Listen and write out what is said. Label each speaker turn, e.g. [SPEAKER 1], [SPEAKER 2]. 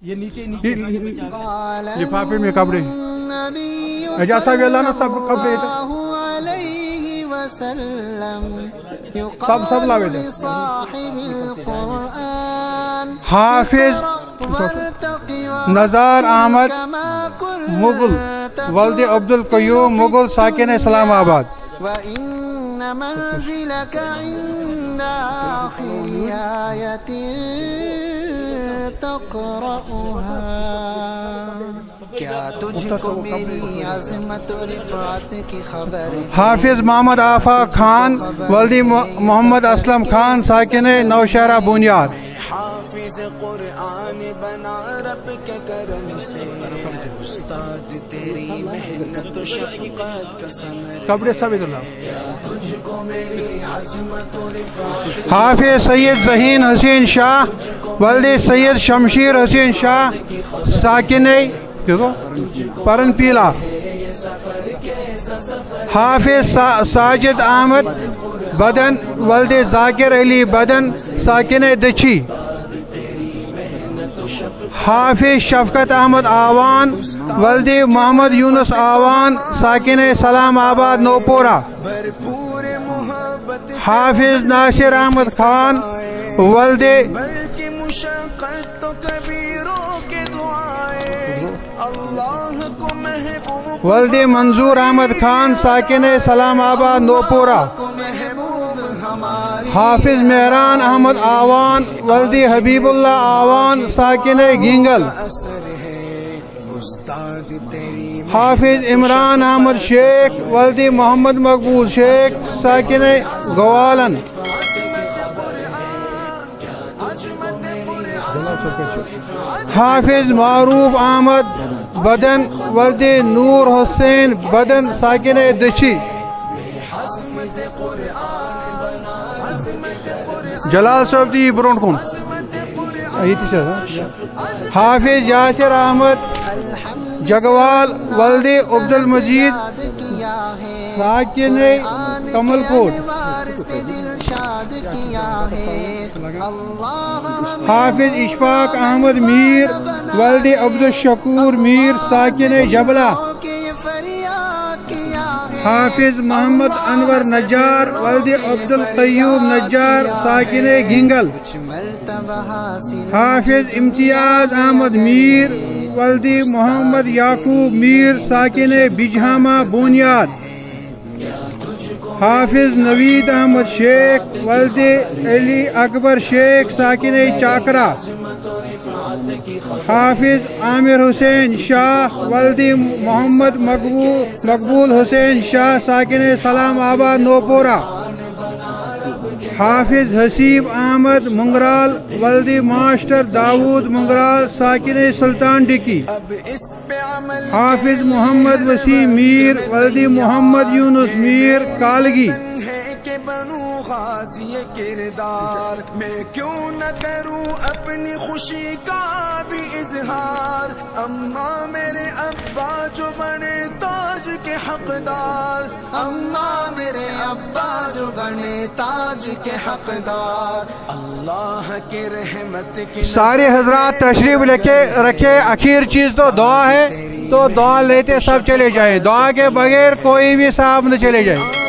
[SPEAKER 1] یہ نیچے لفافے میں کپڑے اجازت ویلانا سب کپڑے سب لاوے دے حافظ نزار احمد مغل ولد عبد القیوم مغل ساکن اسلام آباد
[SPEAKER 2] وَإِنَّ مَنزِلَكَ عِنْدَ آخِرِ آيَةٍ تَقْرَأُهَا کیا تجھ کو میری عظمت و رفعت کی خبر
[SPEAKER 1] حافظ محمد آفاق خان ولدی محمد اسلم خان ساکن نوشہرہ بنیاد
[SPEAKER 2] حافظ قرآن بنا رب کے کرم سے استاد تیری محنت و شفقت کا ثمر
[SPEAKER 1] کپڑے سب ادھر لاؤ
[SPEAKER 2] تجھ کو میری عظمت و رفعت
[SPEAKER 1] حافظ سید ذہین حسین شاہ ولدی سید شمشیر حسین شاہ ساکن پرن پیلا حافظ ساجد احمد بدن ولد ذاکر علی بدن ساکن دچھی حافظ شفقت احمد آوان ولد محمد یونس آوان ساکن سلام آباد نوپورہ حافظ ناصر احمد خان ولد ولد منظور احمد خان ساکن سلام آباد نوپورہ حافظ مہران احمد آوان ولد حبیب اللہ آوان ساکن گینگل حافظ عمران احمد شیخ ولد محمد مقبول شیخ ساکن گوالن حافظ معروف احمد بدن ولد نور حسین بدن ساکن دچھی جلال صاحب دی برونٹ کون حافظ یاسر احمد جگوال ولد عبد المجید ساکن کمل کوٹ حافظ اشفاق احمد میر ولد عبد الشکور میر ساکن جبلہ حافظ محمد انور نجار ولد عبد القیوم نجار ساکن گنگل حافظ امتیاز احمد میر ولد محمد یعقوب میر ساکن بجہامہ بنیاد حافظ نوید احمد شیخ ولد علی اکبر شیخ ساکن چاکرہ حافظ عامر حسین شاہ ولد محمد مقبول حسین شاہ ساکن سلام آباد نوپورہ حافظ حسیب احمد منگرال ولد ماسٹر داود منگرال ساکن سلطان ڈکی حافظ محمد وسیع میر ولد محمد یونس میر کالگی
[SPEAKER 2] بنو غازی کردار میں کیوں نہ کروں اپنی خوشی کا بھی اظہار اما میرے ابا جو بنے تاج کے حقدار اما میرے ابا جو بنے تاج کے حقدار اللہ کے رحمت کی
[SPEAKER 1] سارے حضرات تشریف رکھے اخیر چیز تو دعا ہے تو دعا لیتے سب چلے جائیں دعا کے بغیر کوئی بھی صاحب نہ چلے جائے